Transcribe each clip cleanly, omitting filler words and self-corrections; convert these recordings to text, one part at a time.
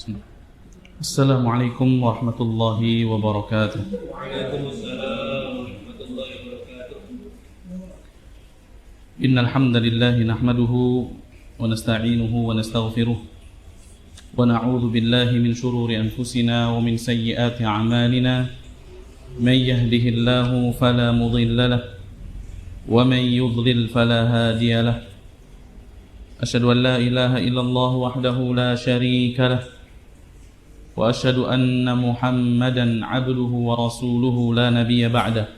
Assalamualaikum warahmatullahi wabarakatuh. Waalaikumsalam warahmatullahi wabarakatuh. Innal hamdalillah nahmaduhu wa nasta'inuhu wa nastaghfiruh wa na'udzu billahi min shururi anfusina wa min sayyiati a'malina. May yahdihillahu fala mudilla lahu wa man yudlil fala hadiya lahu. Asyhadu an la ilaha illallah wahdahu la syarika lahu wa asyhadu anna Muhammadan 'abduhu wa rasuluhu la nabiyya ba'dah.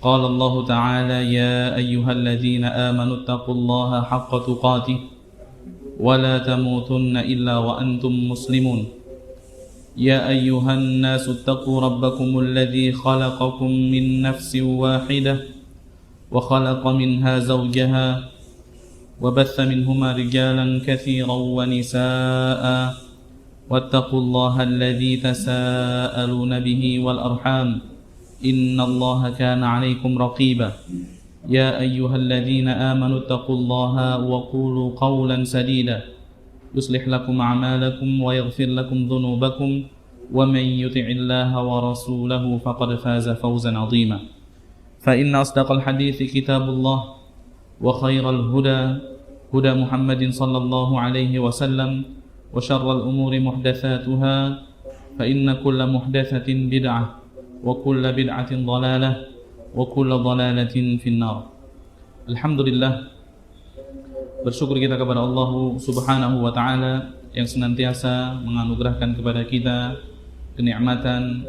Qala Allah ta'ala ya ayyuhalladzina amanu taqullaha haqqa tuqatih wa la tamutunna illa wa antum muslimun. Ya ayyuhan nasu taqu rabbakumul ladzi khalaqakum min nafsin wahidah wa khalaqa minha zawjaha wa batha minhuma rijalan katsiran wa nisaa'a واتقوا الله الذي تساءلون به والأرحام إن الله كان عليكم رقيبا يا أيها الذين آمنوا اتقوا الله وقولوا قولا سديدا يصلح لكم أعمالكم ويغفر لكم ذنوبكم ومن يطع الله ورسوله فقد فاز فوزا عظيما فإن أصدق الحديث كتاب الله وخير الهدى هدى محمد صلى الله عليه وسلم وشر الأمور محدثاتها فإن كل محدثة بدعة وكل بدعة ضلالة وكل ضلالة في النار. Alhamdulillah, bersyukur kita kepada Allah Subhanahu wa taala yang senantiasa menganugerahkan kepada kita kenikmatan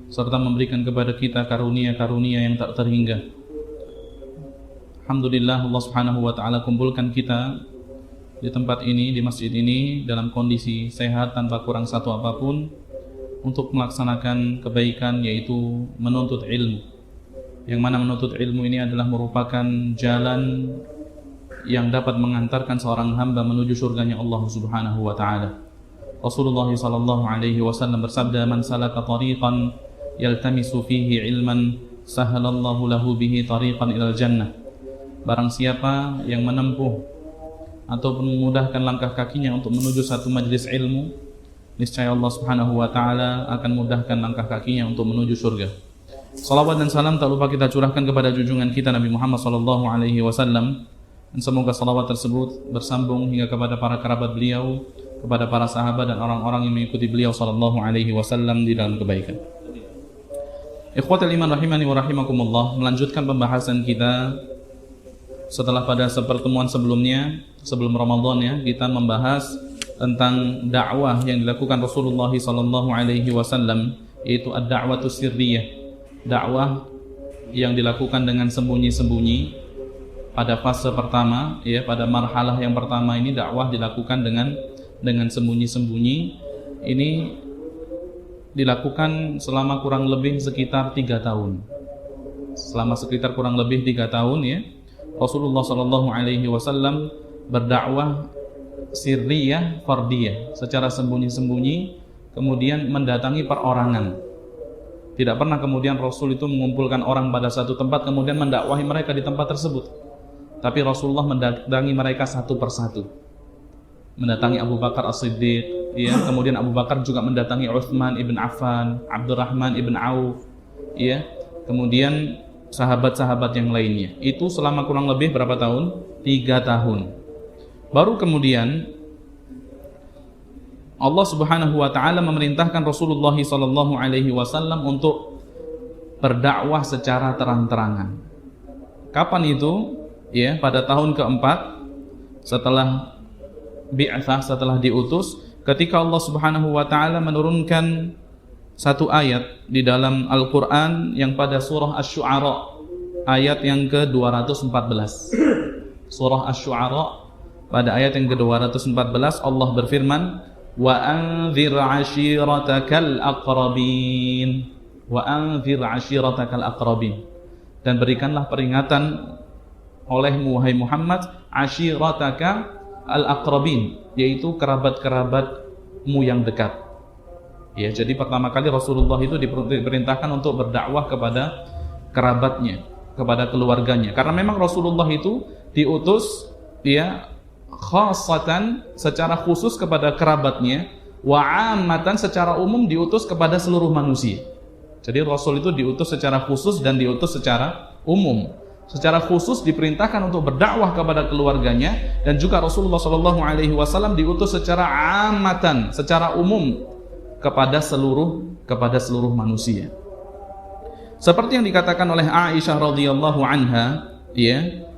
serta memberikan kepada kita karunia-karunia yang tak terhingga. Alhamdulillah, Allah Subhanahu wa taala kumpulkan kita di tempat ini, di masjid ini dalam kondisi sehat tanpa kurang satu apapun untuk melaksanakan kebaikan, yaitu menuntut ilmu. Yang mana menuntut ilmu ini adalah merupakan jalan yang dapat mengantarkan seorang hamba menuju surganya Allah Subhanahu wa taala. Rasulullah sallallahu alaihi wasallam bersabda, "Man salaka tariqan yaltamisu fihi ilman, sahalallahu lahu bihi tariqan ilal jannah." Barang siapa yang menempuh ataupun memudahkan langkah kakinya untuk menuju satu majlis ilmu, niscaya Allah Subhanahu wa taala akan mudahkan langkah kakinya untuk menuju surga. Salawat dan salam tak lupa kita curahkan kepada junjungan kita Nabi Muhammad sallallahu alaihi wasallam, dan semoga salawat tersebut bersambung hingga kepada para kerabat beliau, kepada para sahabat dan orang-orang yang mengikuti beliau sallallahu alaihi wasallam di dalam kebaikan. Ikhwatul iman rahimani wa rahimakumullah, melanjutkan pembahasan kita setelah pada pertemuan sebelumnya, sebelum Ramadan ya, kita membahas tentang dakwah yang dilakukan Rasulullah sallallahu alaihi wasallam, yaitu ad-da'watu sirriyah, dakwah yang dilakukan dengan sembunyi-sembunyi. Pada fase pertama ya, pada marhalah yang pertama ini dakwah dilakukan dengan sembunyi-sembunyi. Ini dilakukan selama kurang lebih sekitar 3 tahun. Selama sekitar kurang lebih 3 tahun ya, Rasulullah sallallahu alaihi wasallam berdakwah sirriyah fardiyah, secara sembunyi-sembunyi, kemudian mendatangi perorangan. Tidak pernah kemudian Rasul itu mengumpulkan orang pada satu tempat kemudian mendakwahi mereka di tempat tersebut. Tapi Rasulullah mendatangi mereka satu persatu. Mendatangi Abu Bakar As-Siddiq, ya, kemudian Abu Bakar juga mendatangi Utsman ibn Affan, Abdurrahman ibn Auf, ya, kemudian sahabat-sahabat yang lainnya. Itu selama kurang lebih berapa tahun? 3 tahun. Baru kemudian Allah Subhanahu wa taala memerintahkan Rasulullah sallallahu alaihi wasallam untuk berdakwah secara terang-terangan. Kapan itu? Ya, pada tahun keempat setelah bi'atsah, setelah diutus, ketika Allah Subhanahu wa taala menurunkan satu ayat di dalam Al-Quran yang pada surah Asy-Syu'ara, ayat yang ke-214. Surah Asy-Syu'ara pada ayat yang ke-214 Allah berfirman, wa anzir 'ashiratakal aqrabin, wa anzir 'ashiratakal aqrabin, dan berikanlah peringatan olehmu wahai Muhammad, 'ashirataka al-aqrabin, yaitu kerabat-kerabatmu yang dekat. Ya, jadi pertama kali Rasulullah itu diperintahkan untuk berdakwah kepada kerabatnya, kepada keluarganya. Karena memang Rasulullah itu diutus ya khasatan, secara khusus kepada kerabatnya, wa 'ammatan, secara umum diutus kepada seluruh manusia. Jadi Rasul itu diutus secara khusus dan diutus secara umum. Secara khusus diperintahkan untuk berdakwah kepada keluarganya, dan juga Rasulullah SAW diutus secara 'ammatan, secara umum kepada seluruh manusia. Seperti yang dikatakan oleh Aisyah radhiyallahu anha, ya,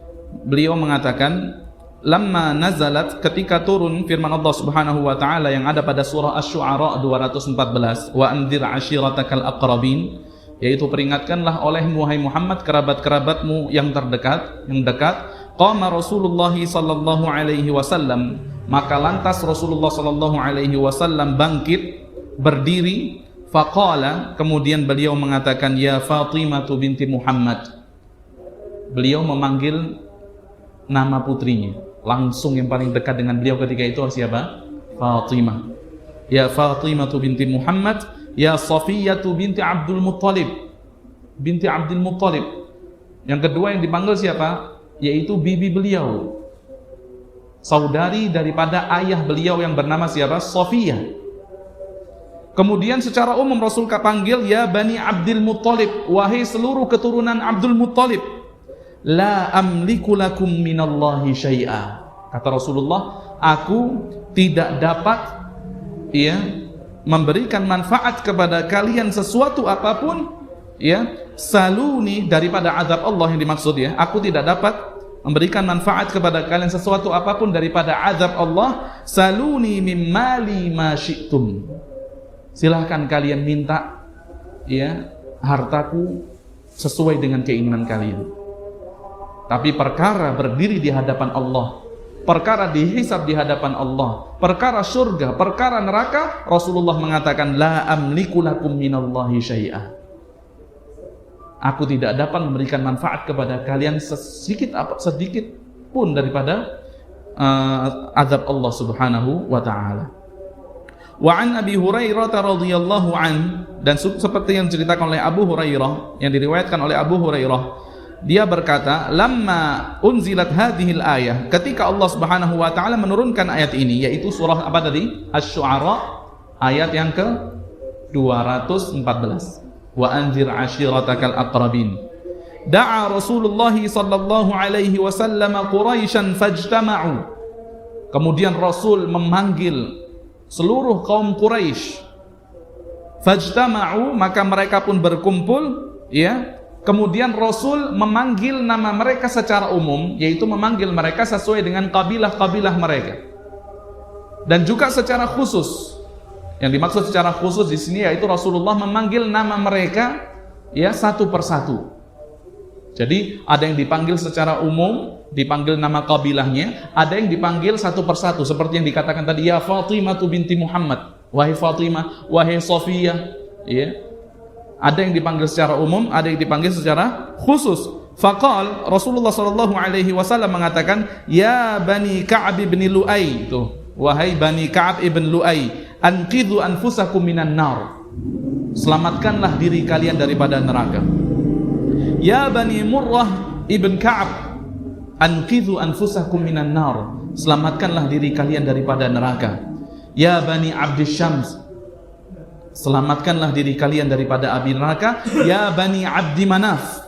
beliau mengatakan, lamma nazalat, ketika turun firman Allah Subhanahu wa taala yang ada pada surah Asy-Syu'ara 214, wa anzir ashiratakal aqrabin, yaitu peringatkanlah olehmu wahai Muhammad kerabat-kerabatmu yang terdekat, yang dekat. Qama Rasulullah sallallahu alaihi wasallam, maka lantas Rasulullah sallallahu alaihi wasallam bangkit, berdiri. Faqala, kemudian beliau mengatakan, ya Fatimah binti Muhammad. Beliau memanggil nama putrinya. Langsung yang paling dekat dengan beliau ketika itu siapa? Fatimah. Ya Fatimah binti Muhammad, ya Safiyah binti Abdul Muttalib. Binti Abdul Muttalib. Yang kedua yang dipanggil siapa? Yaitu bibi beliau, saudari daripada ayah beliau yang bernama siapa? Safiyah. Kemudian secara umum Rasul panggil, ya Bani Abdul Muttalib, wahai seluruh keturunan Abdul Muttalib. La amliku lakum minallahi syai'a. Kata Rasulullah, aku tidak dapat memberikan manfaat kepada kalian sesuatu apapun, saluni, daripada azab Allah yang dimaksud, aku tidak dapat memberikan manfaat kepada kalian sesuatu apapun daripada azab Allah. Saluni mim mali ma syi'tum. Silahkan kalian minta hartaku sesuai dengan keinginan kalian. Tapi perkara berdiri di hadapan Allah, perkara dihisab di hadapan Allah, perkara surga, perkara neraka, Rasulullah mengatakan, la amliku lakum minallahi syai'a. Aku tidak dapat memberikan manfaat kepada kalian sedikit pun daripada azab Allah Subhanahu wa ta'ala. Wa an Abi Hurairah radhiyallahu an, dan seperti yang diceritakan oleh Abu Hurairah, yang diriwayatkan oleh Abu Hurairah, dia berkata, lamma unzilat hadhil ayah, ketika Allah Subhanahu wa taala menurunkan ayat ini, yaitu surah apa tadi? Asy-Syu'ara ayat yang ke-214. Wa anzir ashiratakal aqrabin. Da'a Rasulullah sallallahu alaihi wasallam Quraisyan fajtama'u. Kemudian Rasul memanggil seluruh kaum Quraisy. Fajtama'u, maka mereka pun berkumpul, Kemudian Rasul memanggil nama mereka secara umum, yaitu memanggil mereka sesuai dengan kabilah-kabilah mereka. Dan juga secara khusus. Yang dimaksud secara khusus di sini yaitu Rasulullah memanggil nama mereka satu persatu. Jadi ada yang dipanggil secara umum, dipanggil nama kabilahnya, ada yang dipanggil satu persatu seperti yang dikatakan tadi, ya Fatimah binti Muhammad, wahai Fatimah, wahai Safiyah, Ada yang dipanggil secara umum, ada yang dipanggil secara khusus. Faqal, Rasulullah sallallahu alaihi wasallam mengatakan, ya Bani Ka'ab ibn Lu'ay, wahai Bani Ka'ab ibn Lu'ay, anqidhu anfusakum minan nar. Selamatkanlah diri kalian daripada neraka. Ya Bani Murrah ibn Ka'ab, anqidhu anfusakum minan nar. Selamatkanlah diri kalian daripada neraka. Ya Bani Abdis Syams, selamatkanlah diri kalian daripada api neraka. Ya Bani Abdi Manaf,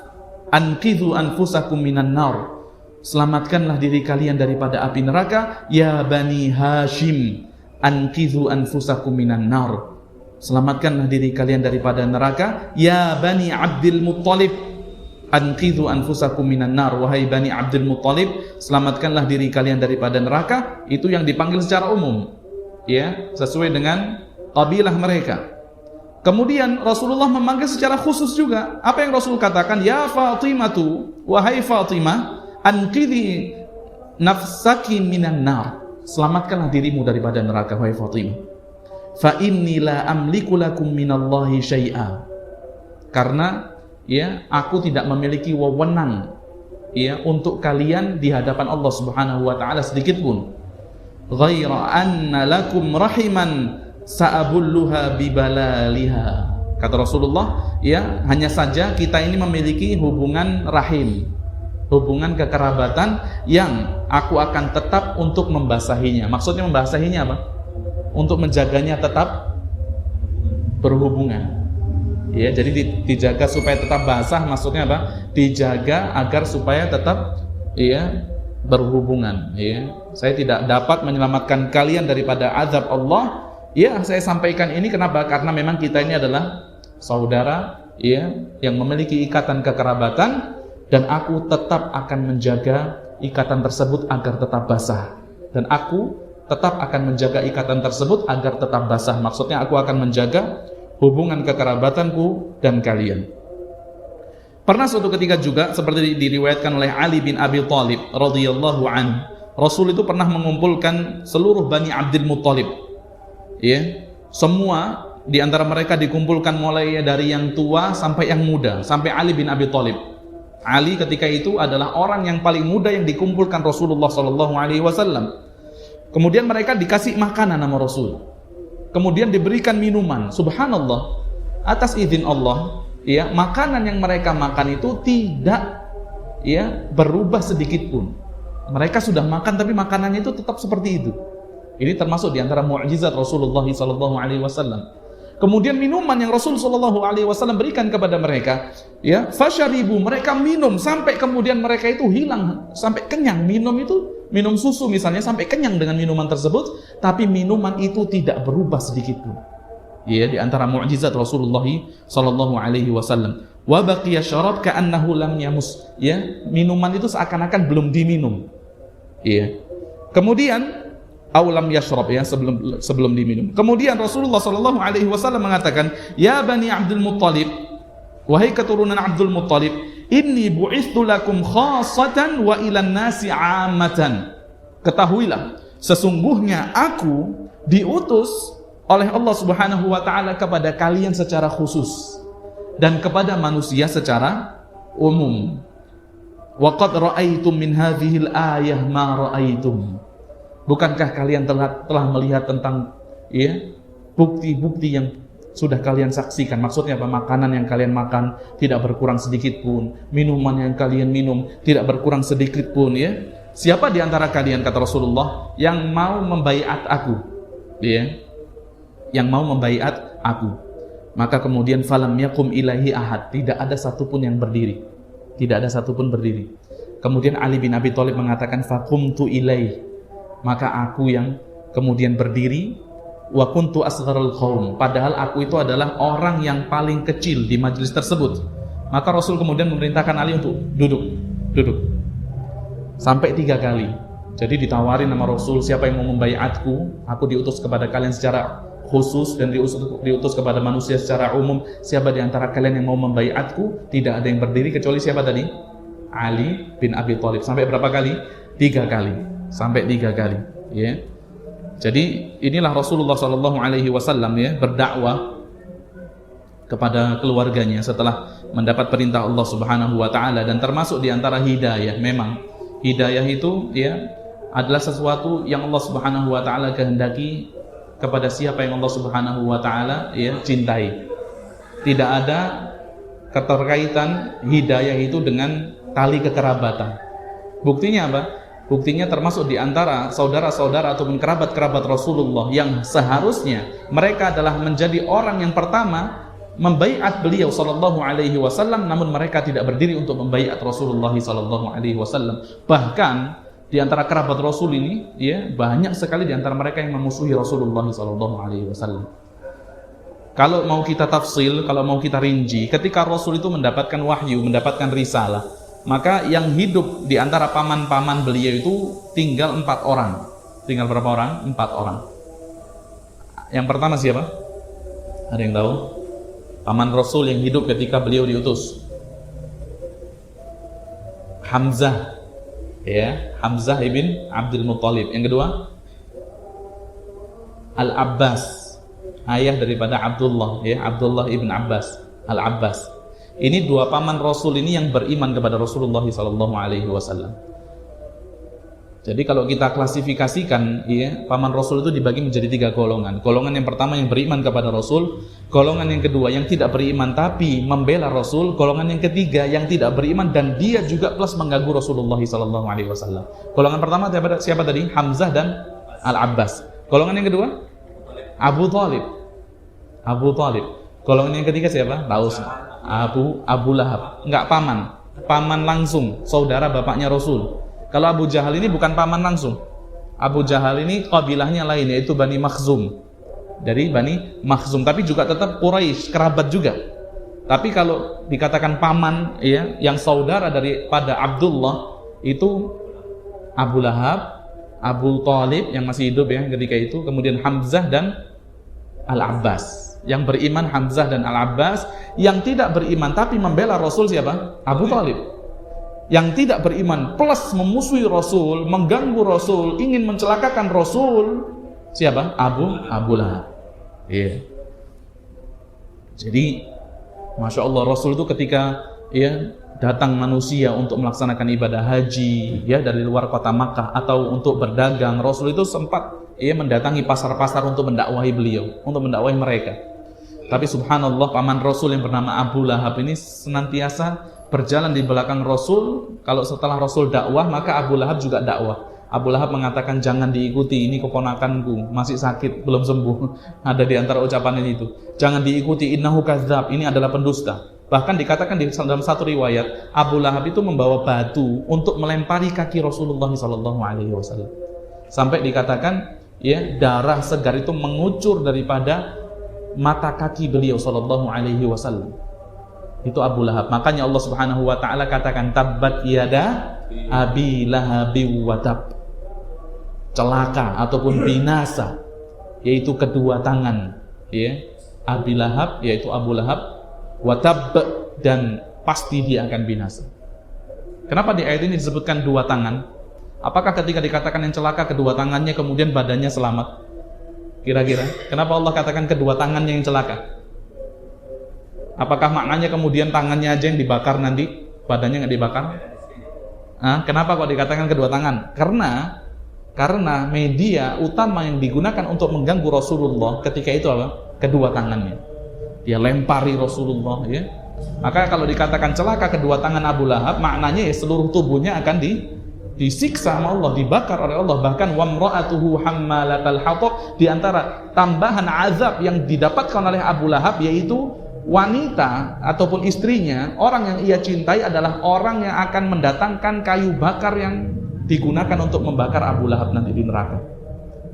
anqidhu anfusakum minan nar. Selamatkanlah diri kalian daripada api neraka. Ya Bani Hashim, anqidhu anfusakum minan nar. Selamatkanlah diri kalian daripada neraka. Ya Bani Abdul Muttalib, anqidhu anfusakum minan nar. Wahai Bani Abdul Muttalib, selamatkanlah diri kalian daripada neraka. Itu yang dipanggil secara umum, sesuai dengan kabilah mereka. Kemudian Rasulullah memanggil secara khusus juga. Apa yang Rasul katakan? Ya Fatimatu, wahai Fatimah, anqidhi nafsaki minan nar. Selamatkanlah dirimu daripada neraka, wahai Fatimah. Fa inni la amliku lakum minallahi syai'a. Karena aku tidak memiliki wewenang untuk kalian di hadapan Allah Subhanahu wa taala sedikit pun. Ghaira anna lakum rahiman sa'abulluha bibalaliha. Kata Rasulullah, hanya saja kita ini memiliki hubungan rahim, hubungan kekerabatan yang aku akan tetap untuk membasahinya. Maksudnya membasahinya apa? Untuk menjaganya tetap berhubungan. Ya, jadi dijaga supaya tetap basah, maksudnya apa? Dijaga agar supaya tetap ya berhubungan. Ya, saya tidak dapat menyelamatkan kalian daripada azab Allah. Ya, saya sampaikan ini kenapa? Karena memang kita ini adalah saudara, ya, yang memiliki ikatan kekerabatan, dan aku tetap akan menjaga ikatan tersebut agar tetap basah. Dan aku tetap akan menjaga ikatan tersebut agar tetap basah. Maksudnya aku akan menjaga hubungan kekerabatanku dan kalian. Pernah suatu ketika juga seperti diriwayatkan oleh Ali bin Abi Thalib radhiyallahu anhu, Rasul itu pernah mengumpulkan seluruh Bani Abdul Muthalib. Ya, semua di antara mereka dikumpulkan mulai dari yang tua sampai yang muda, sampai Ali bin Abi Thalib. Ali ketika itu adalah orang yang paling muda yang dikumpulkan Rasulullah sallallahu alaihi wasallam. Kemudian mereka dikasih makanan sama Rasul. Kemudian diberikan minuman. Subhanallah, atas izin Allah, ya, makanan yang mereka makan itu tidak ya berubah sedikit pun. Mereka sudah makan tapi makanannya itu tetap seperti itu. Ini termasuk di antara mukjizat Rasulullah sallallahu alaihi wasallam. Kemudian minuman yang Rasul sallallahu alaihi wasallam berikan kepada mereka, ya, fasyaribu, mereka minum sampai kemudian mereka itu hilang, sampai kenyang. Minum susu misalnya sampai kenyang dengan minuman tersebut, tapi minuman itu tidak berubah sedikit pun. Ya, di antara mukjizat Rasulullah sallallahu alaihi wasallam. Wa baqiya syarab ka'annahu lam yamus. Ya, minuman itu seakan-akan belum diminum. Ya. Kemudian aulam yashrab, ya, sebelum diminum. Kemudian Rasulullah sallallahu alaihi wasallam mengatakan, "Ya Bani Abdul Muttalib, wahai keturunan Abdul Muttalib, inni bu'ithu lakum khassatan wa ilan nasi 'ammatan." Ketahuilah, sesungguhnya aku diutus oleh Allah Subhanahu wa taala kepada kalian secara khusus dan kepada manusia secara umum. Wa qad ra'aitum min hadhil ayah ma ra'aitum. Bukankah kalian telah melihat tentang ya bukti-bukti yang sudah kalian saksikan? Maksudnya apa? Makanan yang kalian makan tidak berkurang sedikit pun, minuman yang kalian minum tidak berkurang sedikit pun, ya. Siapa di antara kalian, kata Rasulullah, yang mau membaiat aku? Ya. Yang mau membaiat aku. Maka kemudian falam yakum ilahi ahad, tidak ada satupun yang berdiri. Tidak ada satupun berdiri. Kemudian Ali bin Abi Thalib mengatakan faqumtu ilaihi, maka aku yang kemudian berdiri, wa kuntu asgharul qaum, padahal aku itu adalah orang yang paling kecil di majelis tersebut. Maka Rasul kemudian memerintahkan Ali untuk duduk sampai 3 kali. Jadi ditawarin sama Rasul, siapa yang mau membaiatku, aku diutus kepada kalian secara khusus dan diutus kepada manusia secara umum. Siapa di antara kalian yang mau membaiatku? Tidak ada yang berdiri kecuali siapa tadi? Ali bin Abi Thalib. Sampai berapa kali? 3 kali. Sampai 3 kali, ya. Jadi inilah Rasulullah sallallahu alaihi wasallam, ya, berdakwah kepada keluarganya setelah mendapat perintah Allah Subhanahu wa taala. Dan termasuk di antara hidayah, memang hidayah itu, ya, adalah sesuatu yang Allah Subhanahu wa taala kehendaki kepada siapa yang Allah Subhanahu wa taala, ya, cintai. Tidak ada keterkaitan hidayah itu dengan tali kekerabatan. Buktinya apa? Buktinya termasuk di antara saudara-saudara ataupun kerabat-kerabat Rasulullah yang seharusnya mereka adalah menjadi orang yang pertama membaiat beliau sallallahu alaihi wasallam, namun mereka tidak berdiri untuk membaiat Rasulullah sallallahu alaihi wasallam. Bahkan di antara kerabat Rasul ini, ya, banyak sekali di antara mereka yang memusuhi Rasulullah sallallahu alaihi wasallam. Kalau mau kita tafsil, kalau mau kita rinci, ketika Rasul itu mendapatkan wahyu, mendapatkan risalah, maka yang hidup di antara paman-paman beliau itu tinggal 4 orang. Tinggal berapa orang? 4 orang. Yang pertama siapa? Ada yang tahu? Paman Rasul yang hidup ketika beliau diutus. Hamzah. Ya, Hamzah ibn Abdul Muttalib. Yang kedua, Al-Abbas, ayah daripada Abdullah, ya, Abdullah ibn Abbas, Al-Abbas. Ini 2 paman Rasul ini yang beriman kepada Rasulullah sallallahu alaihi wasallam. Jadi kalau kita klasifikasikan, ya, paman Rasul itu dibagi menjadi 3 golongan. Golongan yang pertama yang beriman kepada Rasul, golongan yang kedua yang tidak beriman tapi membela Rasul, golongan yang ketiga yang tidak beriman dan dia juga plus mengganggu Rasulullah sallallahu alaihi wasallam. Golongan pertama siapa tadi? Hamzah dan Al-Abbas. Golongan yang kedua Abu Thalib. Abu Thalib. Golongan yang ketiga siapa? Tahu. Abu Lahab. Enggak paman. Paman langsung, saudara bapaknya Rasul. Kalau Abu Jahal ini bukan paman langsung. Abu Jahal ini kabilahnya lain, yaitu Bani Makhzum. Dari Bani Makhzum, tapi juga tetap Quraisy, kerabat juga. Tapi kalau dikatakan paman, ya, yang saudara daripada Abdullah itu Abu Lahab, Abu Thalib yang masih hidup ya ketika itu, kemudian Hamzah dan Al-Abbas. Yang beriman Hamzah dan Al-Abbas. Yang tidak beriman tapi membela Rasul siapa? Abu Thalib. Yang tidak beriman plus memusuhi Rasul, mengganggu Rasul, ingin mencelakakan Rasul, siapa? Abu Lahab. Iya. Jadi Masya Allah, Rasul itu ketika ya datang manusia untuk melaksanakan ibadah haji ya dari luar kota Makkah atau untuk berdagang, Rasul itu sempat ya mendatangi pasar-pasar untuk mendakwahi beliau, untuk mendakwahi mereka. Tapi subhanallah, paman Rasul yang bernama Abu Lahab ini senantiasa berjalan di belakang Rasul. Kalau setelah Rasul dakwah, maka Abu Lahab juga dakwah. Abu Lahab mengatakan, jangan diikuti, ini keponakanku, masih sakit, belum sembuh. Ada di antara ucapannya itu. Jangan diikuti, innahu kadzdzab, ini adalah pendusta. Bahkan dikatakan dalam satu riwayat, Abu Lahab itu membawa batu untuk melempari kaki Rasulullah SAW. Sampai dikatakan, ya, darah segar itu mengucur daripada mata kaki beliau SAW. Itu Abu Lahab. Makanya Allah Subhanahu wa taala katakan, tabbat yada abi lahabi wa tab. Celaka ataupun binasa, yaitu kedua tangan ya Abi Lahab, yaitu Abu Lahab, wa tab, dan pasti dia akan binasa. Kenapa di ayat ini disebutkan dua tangan? Apakah ketika dikatakan yang celaka kedua tangannya kemudian badannya selamat? Kira-kira kenapa Allah katakan kedua tangannya yang celaka? Apakah maknanya kemudian tangannya aja yang dibakar nanti, badannya nggak dibakar? Kenapa kok dikatakan kedua tangan? Karena media utama yang digunakan untuk mengganggu Rasulullah ketika itu apa? Kedua tangannya. Dia lempari Rasulullah ya. Maka kalau dikatakan celaka kedua tangan Abu Lahab, maknanya ya seluruh tubuhnya akan disiksa sama Allah, dibakar oleh Allah. Bahkan wamra'atuhu hammalatal hatab, di antara tambahan azab yang didapatkan oleh Abu Lahab yaitu wanita ataupun istrinya, orang yang ia cintai adalah orang yang akan mendatangkan kayu bakar yang digunakan untuk membakar Abu Lahab nanti di neraka.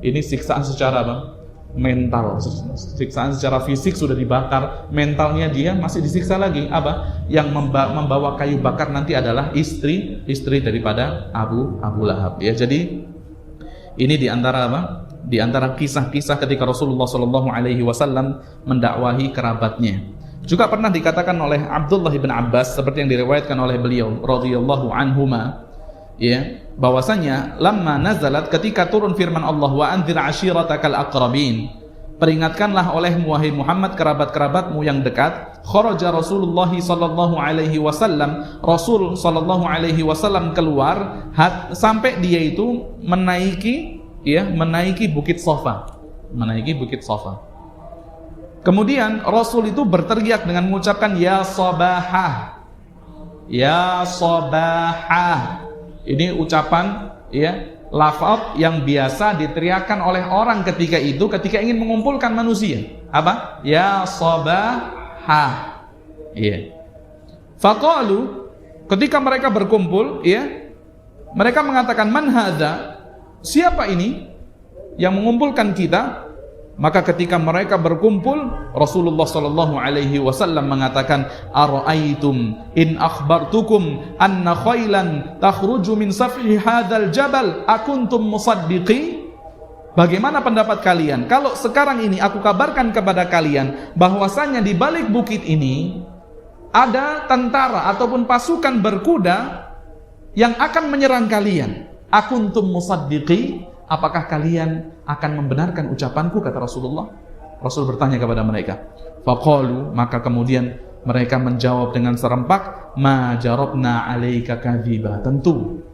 Ini siksaan secara apa? Mental. Siksaan secara fisik sudah dibakar, mentalnya dia masih disiksa lagi. Apa? Yang membawa kayu bakar nanti adalah istri daripada Abu Lahab. Ya, jadi ini di antara apa? Di antara kisah-kisah ketika Rasulullah SAW mendakwahi kerabatnya. Juga pernah dikatakan oleh Abdullah bin Abbas seperti yang diriwayatkan oleh beliau radhiyallahu anhuma, ya, bahwasanya lamma nazalat, ketika turun firman Allah, wa anzir ashiratakal aqrabin, peringatkanlah olehmu wahai Muhammad kerabat-kerabatmu yang dekat. Kharaja Rasulullah sallallahu alaihi wasallam, Rasul sallallahu alaihi wasallam keluar sampai dia itu menaiki bukit Safa, Kemudian Rasul itu berteriak dengan mengucapkan ya sabahah, ya sabahah. Ini ucapan ya lafaz yang biasa diteriakkan oleh orang ketika ingin mengumpulkan manusia. Apa? Ya sabahah. Iya. Faqalu, ketika mereka berkumpul, ya, mereka mengatakan man hadza? Siapa ini yang mengumpulkan kita? Maka ketika mereka berkumpul, Rasulullah sallallahu alaihi wasallam mengatakan, ara'aitum in akhbartukum anna khailan takhruju min safhi hadzal jabal akuntum musaddiqi? Bagaimana pendapat kalian kalau sekarang ini aku kabarkan kepada kalian bahwasanya di balik bukit ini ada tentara ataupun pasukan berkuda yang akan menyerang kalian? Akuntum musaddiqi? Apakah kalian akan membenarkan ucapanku, kata Rasulullah? Rasul bertanya kepada mereka. Faqalu, maka kemudian mereka menjawab dengan serempak, ma jarabna alaika kadhiba. Tentu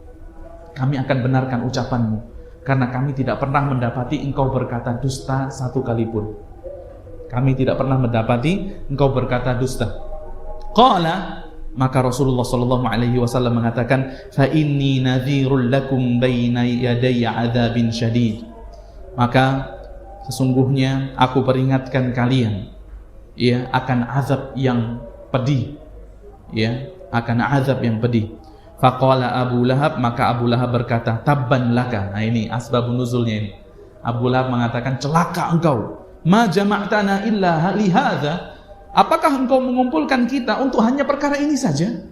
kami akan benarkan ucapanmu, karena kami tidak pernah mendapati engkau berkata dusta satu kali pun. Kami tidak pernah mendapati engkau berkata dusta. Qala, maka Rasulullah sallallahu alaihi wasallam mengatakan, fa inni nadhirul lakum baina yaday adzabin syadid. Maka sesungguhnya aku peringatkan kalian ya akan azab yang pedih, ya, akan azab yang pedih. Faqala Abu Lahab, maka Abu Lahab berkata, tabban laka. Nah ini asbabun nuzulnya ini. Abu Lahab mengatakan, celaka engkau. Ma jama'tana illa lihadza. Apakah engkau mengumpulkan kita untuk hanya perkara ini saja?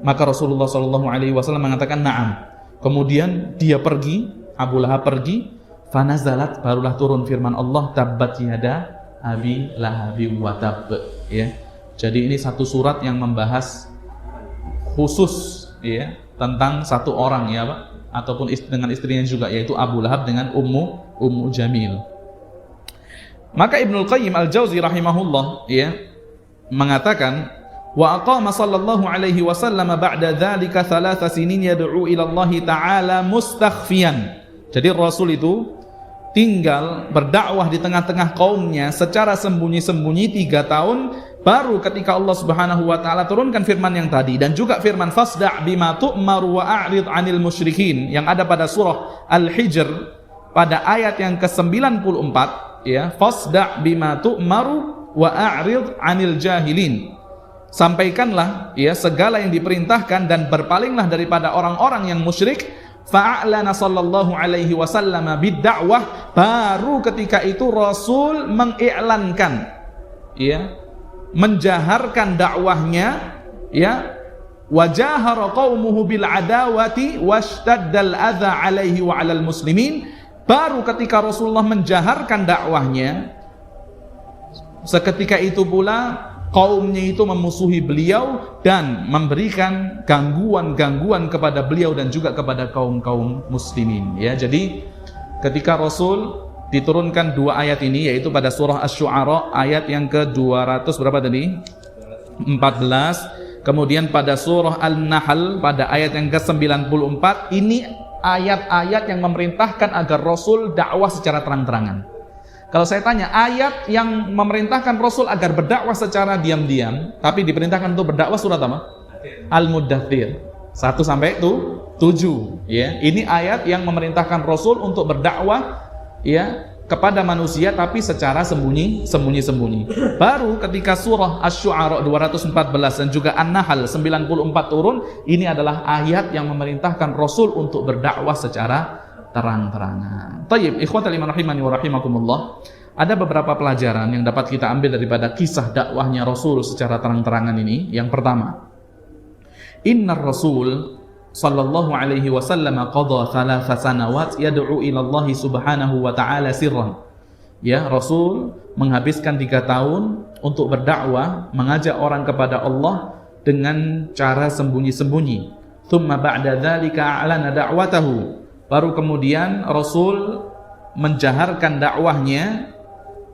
Maka Rasulullah SAW mengatakan, na'am. Kemudian dia pergi, Abu Lahab pergi, fanazalat, barulah turun firman Allah, tabbat yada abi lahabi wa tabb. Ya. Jadi ini satu surat yang membahas khusus ya tentang satu orang ya Pak, ataupun dengan istrinya juga, yaitu Abu Lahab dengan Ummu Jamil. Maka Ibnul Qayyim Al-Jauzi rahimahullah ya mengatakan, wa aqama sallallahu alaihi wasallam ba'da dzalika 3 sinin yad'u ila Allah taala mustakhfiyan. Jadi Rasul itu tinggal berdakwah di tengah-tengah kaumnya secara sembunyi-sembunyi 3 tahun. Baru ketika Allah Subhanahu wa taala turunkan firman yang tadi, dan juga firman fasda' bima tu'maru wa a'rid 'anil musyrikin yang ada pada surah Al-Hijr pada ayat yang ke-94 ya, fasda' bima tu'maru wa a'rid 'anil jahilin. Sampaikanlah ya segala yang diperintahkan dan berpalinglah daripada orang-orang yang musyrik. Fa'alana sallallahu alaihi wasallam bid-da'wah. Baru ketika itu Rasul mengiklankan ya, menjaharkan dakwahnya ya, wajahara qaumuhu bil adawati washtaddal adza alaihi wa alal muslimin. Baru ketika Rasulullah menjaharkan dakwahnya, seketika itu pula kaumnya itu memusuhi beliau dan memberikan gangguan-gangguan kepada beliau dan juga kepada kaum-kaum muslimin ya. Jadi ketika Rasul diturunkan 2 ayat ini, yaitu pada surah Asy-Syu'ara ayat yang ke-200 berapa tadi? 14. Kemudian pada surah An-Nahl pada ayat yang ke-94, ini ayat-ayat yang memerintahkan agar Rasul dakwah secara terang-terangan. Kalau saya tanya, ayat yang memerintahkan Rasul agar berdakwah secara diam-diam, tapi diperintahkan untuk berdakwah surat apa? Al-Muddathir 1 sampai 7 ya. Ini ayat yang memerintahkan Rasul untuk berdakwah ya kepada manusia tapi secara sembunyi-sembunyi. Baru ketika surah Asy-Syu'ara 214 dan juga An-Nahl 94 turun, ini adalah ayat yang memerintahkan Rasul untuk berdakwah secara terang-terangan. Thayyib, ikhwatal iman rahimani wa rahimakumullah. Ada beberapa pelajaran yang dapat kita ambil daripada kisah dakwahnya Rasul secara terang-terangan ini. Yang pertama, innar Rasul sallallahu alaihi wasallam qadha 3 sanawat yad'u ila Allah subhanahu wa ta'ala sirran. Ya, Rasul menghabiskan 3 tahun untuk berdakwah, mengajak orang kepada Allah dengan cara sembunyi-sembunyi. Tsumma ba'da dzalika a'lana da'watahu. Baru kemudian Rasul menjaharkan dakwahnya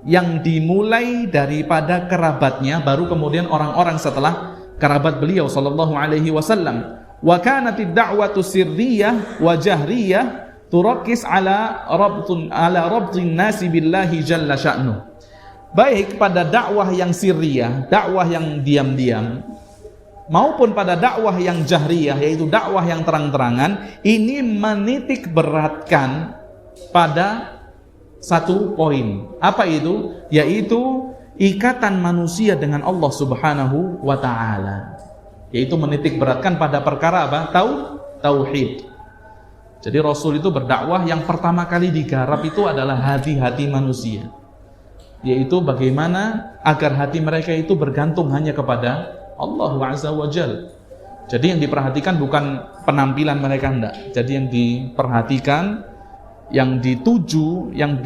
yang dimulai daripada kerabatnya, baru kemudian orang-orang setelah kerabat beliau sallallahu alaihi wasallam. Wa kanatid da'watu sirriyah wa jahriyah turakkis ala rabtin nasi billahi jalla sya'nu. Baik pada dakwah yang sirriyah, dakwah yang diam-diam, maupun pada dakwah yang jahriyah, yaitu dakwah yang terang-terangan, ini menitik beratkan pada satu poin. Apa itu? Yaitu ikatan manusia dengan Allah Subhanahu wa ta'ala. Yaitu menitik beratkan pada perkara apa? Tauhid. Jadi Rasul itu berdakwah yang pertama kali digarap itu adalah hati-hati manusia. Yaitu bagaimana agar hati mereka itu bergantung hanya kepada Allah Azza wa Jal. Jadi yang diperhatikan bukan penampilan mereka, enggak. Jadi yang diperhatikan, yang dituju, yang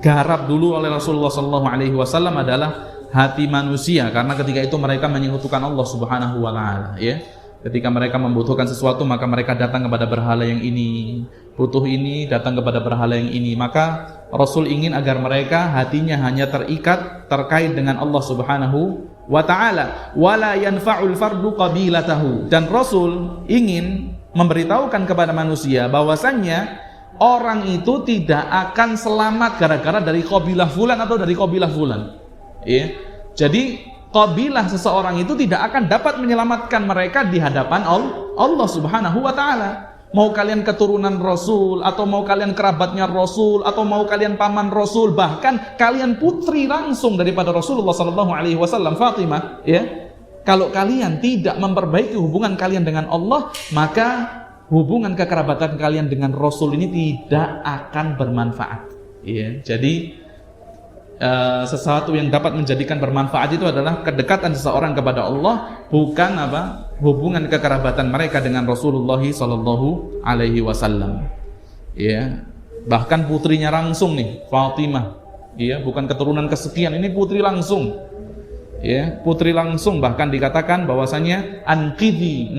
garap dulu oleh Rasulullah SAW adalah hati manusia, karena ketika itu mereka menyekutukan Allah Subhanahu wa taala ya. Ketika mereka membutuhkan sesuatu, maka mereka datang kepada berhala yang ini, butuh ini, datang kepada berhala yang ini. Maka Rasul ingin agar mereka hatinya hanya terikat terkait dengan Allah Subhanahu wa taala. Wala yanfa'ul fardu qabilatahu. Dan Rasul ingin memberitahukan kepada manusia bahwasannya orang itu tidak akan selamat gara-gara dari qabilah fulan atau dari qabilah fulan. Ya. Jadi qabilah seseorang itu tidak akan dapat menyelamatkan mereka di hadapan Allah Subhanahu wa taala. mau kalian keturunan Rasul, atau mau kalian kerabatnya Rasul, atau mau kalian paman Rasul, bahkan kalian putri langsung daripada Rasulullah SAW, Fatimah, ya, kalau kalian tidak memperbaiki hubungan kalian dengan Allah, maka hubungan kekerabatan kalian dengan Rasul ini tidak akan bermanfaat. Ya, jadi sesuatu yang dapat menjadikan bermanfaat itu adalah kedekatan seseorang kepada Allah, bukan hubungan kekerabatan mereka dengan Rasulullah sallallahu alaihi wasallam. Ya, bahkan putrinya langsung nih, Fatimah. Ya, bukan keturunan kesekian, ini putri langsung. Ya, putri langsung, bahkan dikatakan bahwasanya anqidhi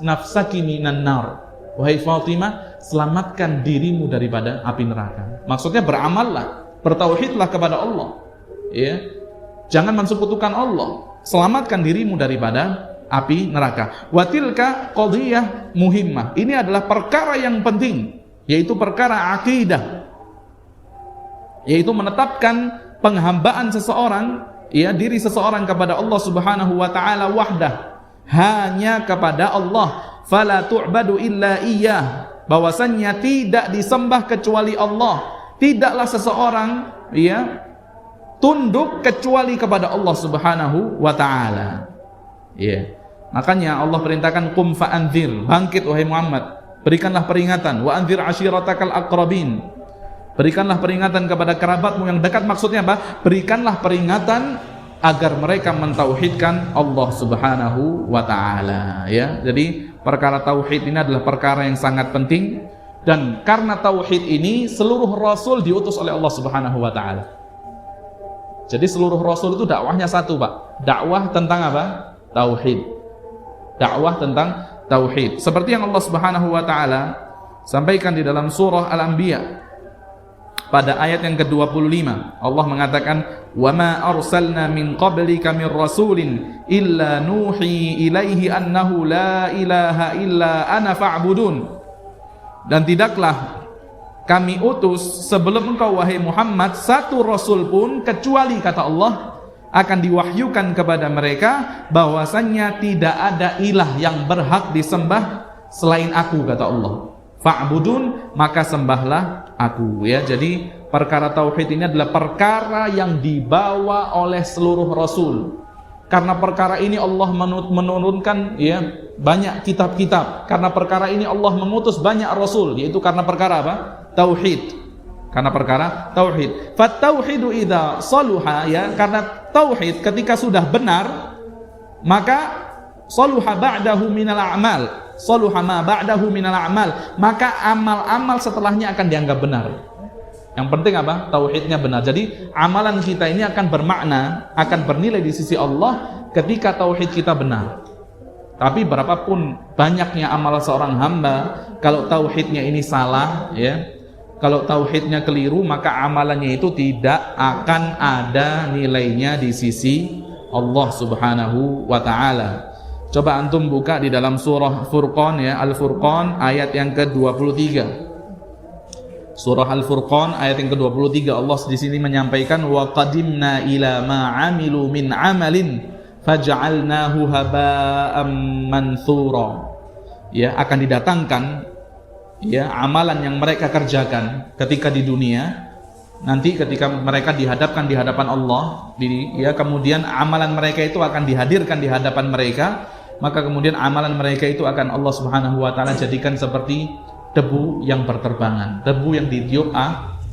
nafsaki minan nar. Wahai Fatimah, selamatkan dirimu daripada api neraka. Maksudnya beramallah, bertauhidlah kepada Allah, ya, jangan mensekutukan Allah, selamatkan dirimu daripada api neraka. Watilka qadhiyah muhimmah, ini adalah perkara yang penting, yaitu perkara akidah, yaitu menetapkan penghambaan seseorang, ya, diri seseorang kepada Allah Subhanahu wa taala wahdah, hanya kepada Allah. Fala tu'badu illa iyyah, bahwasannya tidak disembah kecuali Allah. Tidaklah seseorang, ya, tunduk kecuali kepada Allah Subhanahu wa taala. Ya. Makanya Allah perintahkan qum fa'anzir, bangkit wahai Muhammad, berikanlah peringatan, wa anzir ashiratakal aqrabin. Berikanlah peringatan kepada kerabatmu yang dekat. Maksudnya apa? Berikanlah peringatan agar mereka mentauhidkan Allah Subhanahu wa taala, ya. Jadi perkara tauhid ini adalah perkara yang sangat penting. Dan karena tauhid ini seluruh rasul diutus oleh Allah Subhanahu wa taala. Jadi seluruh rasul itu dakwahnya satu, Pak. Dakwah tentang apa? Tauhid. Dakwah tentang tauhid. Seperti yang Allah Subhanahu wa taala sampaikan di dalam surah Al-Anbiya pada ayat yang ke-25. Allah mengatakan, "Wa ma arsalna min qablika min rasulin illa nuhi ilaihi annahu la ilaha illa ana fa'budun." Dan tidaklah kami utus sebelum engkau wahai Muhammad satu rasul pun kecuali, kata Allah, akan diwahyukan kepada mereka bahwasannya tidak ada ilah yang berhak disembah selain aku, kata Allah. Fa'budun, maka sembahlah aku, ya. Jadi perkara tauhid ini adalah perkara yang dibawa oleh seluruh rasul. Karena perkara ini Allah menurunkan, ya, banyak kitab-kitab. Karena perkara ini Allah mengutus banyak rasul, yaitu karena perkara apa? Tauhid. Karena perkara tauhid. Fat tauhidu idza saluha, ya, karena tauhid ketika sudah benar, maka saluha ba'dahu minal a'mal. Saluha ma ba'dahu minal a'mal, maka amal-amal setelahnya akan dianggap benar. Yang penting apa? Tauhidnya benar. Jadi amalan kita ini akan bermakna, akan bernilai di sisi Allah ketika tauhid kita benar. Tapi berapapun banyaknya amal seorang hamba, kalau tauhidnya ini salah, ya, kalau tauhidnya keliru, maka amalannya itu tidak akan ada nilainya di sisi Allah Subhanahu wa taala. Coba antum buka di dalam surah Furqan, ya, Al-Furqan ayat yang ke-23. Surah Al-Furqan ayat yang ke-23, Allah di sini menyampaikan, wa qadimna ila ma 'amilu min 'amalin faj'alnahu haba'an manthura. Ya, akan didatangkan, ya, amalan yang mereka kerjakan ketika di dunia. Nanti ketika mereka dihadapkan di hadapan Allah, ya, kemudian amalan mereka itu akan dihadirkan di hadapan mereka, maka kemudian amalan mereka itu akan Allah Subhanahu wa taala jadikan seperti debu yang berterbangan, debu yang ditiup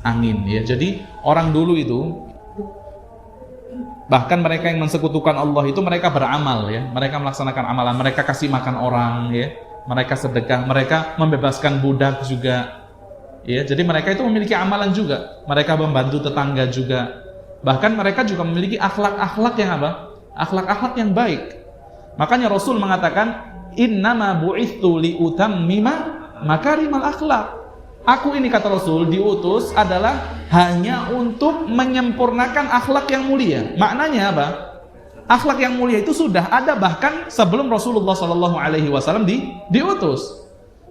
angin, ya. Jadi orang dulu itu, bahkan mereka yang mensekutukan Allah itu, mereka beramal, ya. Mereka melaksanakan amalan, mereka kasih makan orang, ya. Mereka sedekah, mereka membebaskan budak juga, ya. Jadi mereka itu memiliki amalan juga, mereka membantu tetangga juga. Bahkan mereka juga memiliki akhlak-akhlak yang apa? Akhlak-akhlak yang baik. Makanya Rasul mengatakan, innama bu'ithu liutammima makarimal akhlak. Aku ini, kata Rasul, diutus adalah hanya untuk menyempurnakan akhlak yang mulia. Maknanya apa? Akhlak yang mulia itu sudah ada bahkan sebelum Rasulullah SAW diutus.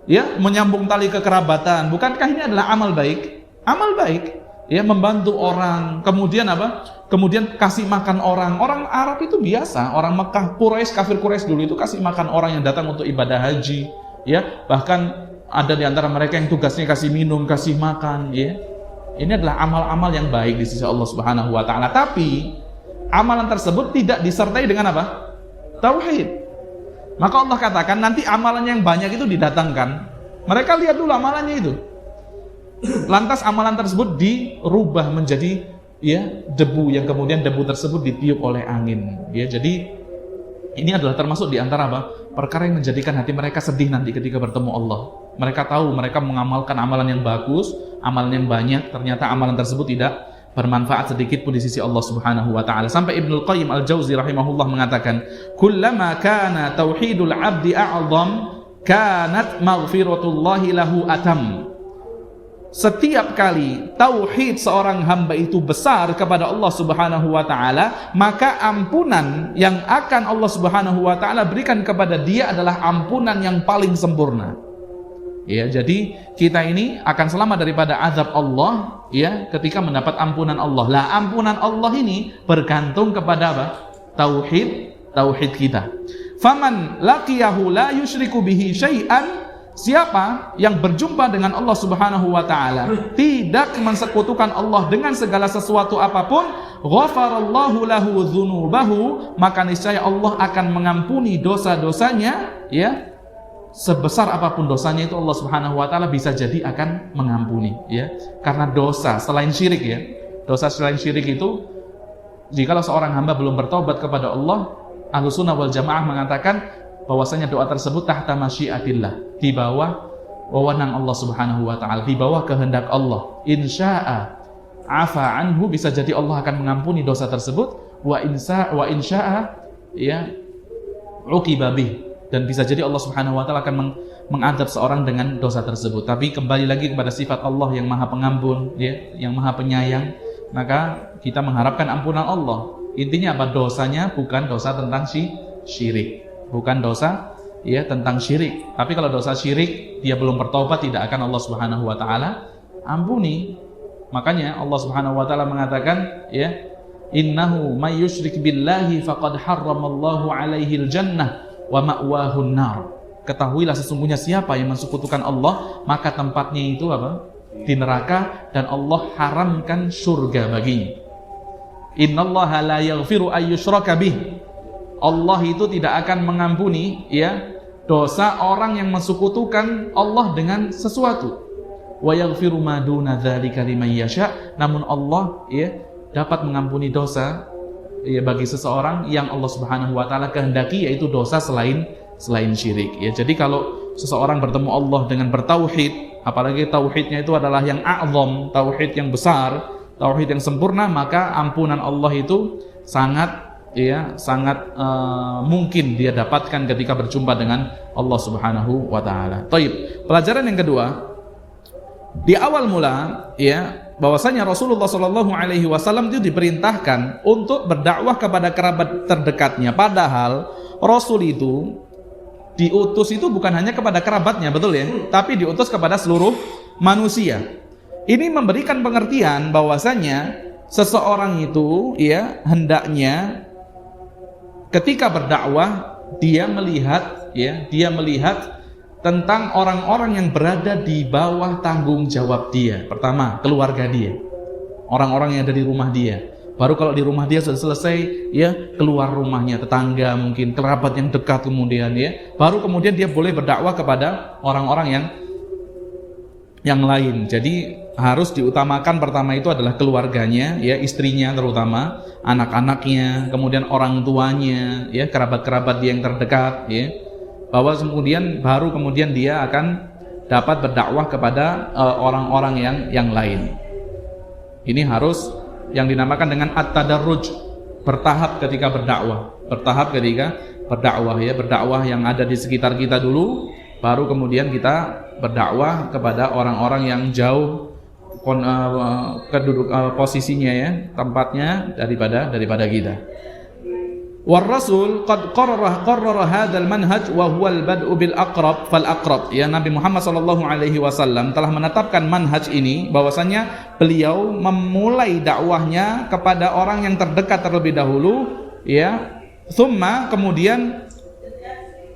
Ya, menyambung tali kekerabatan. Bukankah ini adalah amal baik? Amal baik. Ya, membantu orang. Kemudian apa? Kemudian kasih makan orang. Orang Arab itu biasa. Orang Mekah, Quraisy, kafir Quraisy dulu itu kasih makan orang yang datang untuk ibadah haji. Ya, bahkan ada di antara mereka yang tugasnya kasih minum, kasih makan, ya. Ini adalah amal-amal yang baik di sisi Allah Subhanahu wa taala. Tapi amalan tersebut tidak disertai dengan apa? Tauhid. Maka Allah katakan nanti amalan yang banyak itu didatangkan. Mereka lihat dulu amalannya itu. Lantas amalan tersebut dirubah menjadi ya debu, yang kemudian debu tersebut ditiup oleh angin. Ya, jadi ini adalah termasuk di antara apa? Perkara yang menjadikan hati mereka sedih nanti ketika bertemu Allah. Mereka tahu mereka mengamalkan amalan yang bagus, amalan yang banyak, ternyata amalan tersebut tidak bermanfaat sedikit pun di sisi Allah Subhanahu wa taala. Sampai Ibnul Qayyim Al-Jauzi rahimahullah mengatakan, "Kullama kana tauhidul 'abdi a'zam, kanat maghfiratullahi lahu atam." Setiap kali tauhid seorang hamba itu besar kepada Allah Subhanahu wa taala, maka ampunan yang akan Allah Subhanahu wa taala berikan kepada dia adalah ampunan yang paling sempurna. Ya, jadi kita ini akan selamat daripada azab Allah ya ketika mendapat ampunan Allah. Lah, ampunan Allah ini bergantung kepada apa? Tauhid kita. Faman laqiyahu la yusyriku bihi syai'an. Siapa yang berjumpa dengan Allah Subhanahu wa taala tidak mensekutukan Allah dengan segala sesuatu apapun, ghafarallahu lahu dzunubahu, maka niscaya Allah akan mengampuni dosa-dosanya ya. Sebesar apapun dosanya itu Allah Subhanahu wa taala bisa jadi akan mengampuni ya. Karena dosa selain syirik ya. Dosa selain syirik itu jikalau seorang hamba belum bertobat kepada Allah, Ahlussunnah wal Jamaah mengatakan bahwasanya doa tersebut tahta masyiatillah, di bawah wewenang Allah Subhanahu wa taala, di bawah kehendak Allah. Insya'a afa anhu, bisa jadi Allah akan mengampuni dosa tersebut, wa insya'a ya uqiba bih, dan bisa jadi Allah Subhanahu wa taala akan mengadab seorang dengan dosa tersebut. Tapi kembali lagi kepada sifat Allah yang Maha Pengampun ya, yang Maha Penyayang, maka kita mengharapkan ampunan Allah. Intinya apa? Dosanya bukan dosa tentang syirik. Bukan dosa ya tentang syirik. Tapi kalau dosa syirik dia belum bertobat, tidak akan Allah Subhanahu wa taala ampuni. Makanya Allah Subhanahu wa taala mengatakan ya, innahu may yusyrik billahi faqad harramallahu alaihil jannah wa ma'wahun nar. Ketahuilah sesungguhnya siapa yang mensekutukan Allah, maka tempatnya itu apa? Di neraka, dan Allah haramkan surga baginya. Innallaha la yaghfiru ay yushraka bih. Allah itu tidak akan mengampuni ya dosa orang yang mensekutukan Allah dengan sesuatu. Wa yaghfiru ma duna dzalika liman yasha. Namun Allah ya dapat mengampuni dosa ya bagi seseorang yang Allah Subhanahu wa taala kehendaki, yaitu dosa selain syirik ya. Jadi kalau seseorang bertemu Allah dengan bertauhid, apalagi tauhidnya itu adalah yang a'zam, tauhid yang besar, tauhid yang sempurna, maka ampunan Allah itu sangat mungkin dia dapatkan ketika berjumpa dengan Allah Subhanahu wa taala. Baik, pelajaran yang kedua, di awal mula ya bahwasanya Rasulullah Shallallahu alaihi wasallam itu diperintahkan untuk berdakwah kepada kerabat terdekatnya, padahal Rasul itu diutus itu bukan hanya kepada kerabatnya, betul ya, tapi diutus kepada seluruh manusia. Ini memberikan pengertian bahwasanya seseorang itu ya hendaknya ketika berdakwah dia melihat tentang orang-orang yang berada di bawah tanggung jawab dia. Pertama, keluarga dia, orang-orang yang ada di rumah dia. Baru kalau di rumah dia sudah selesai ya, keluar rumahnya, tetangga mungkin, kerabat yang dekat kemudian ya. Baru kemudian dia boleh berdakwah kepada orang-orang yang lain. Jadi harus diutamakan pertama itu adalah keluarganya ya, istrinya terutama, anak-anaknya, kemudian orang tuanya ya, kerabat-kerabat dia yang terdekat ya. Bahwa baru kemudian dia akan dapat berdakwah kepada orang-orang yang lain. Ini harus yang dinamakan dengan at-tadarruj, bertahap ketika berdakwah. Bertahap ketika berdakwah ya, berdakwah yang ada di sekitar kita dulu, baru kemudian kita berdakwah kepada orang-orang yang jauh posisinya ya, tempatnya daripada kita. War Rasul qad qarrara hadzal manhaj wa huwa al-bad'u bil aqrab fal aqrab. Ya, Nabi Muhammad sallallahu alaihi wasallam telah menetapkan manhaj ini, bahwasanya beliau memulai dakwahnya kepada orang yang terdekat terlebih dahulu ya. Tsumma kemudian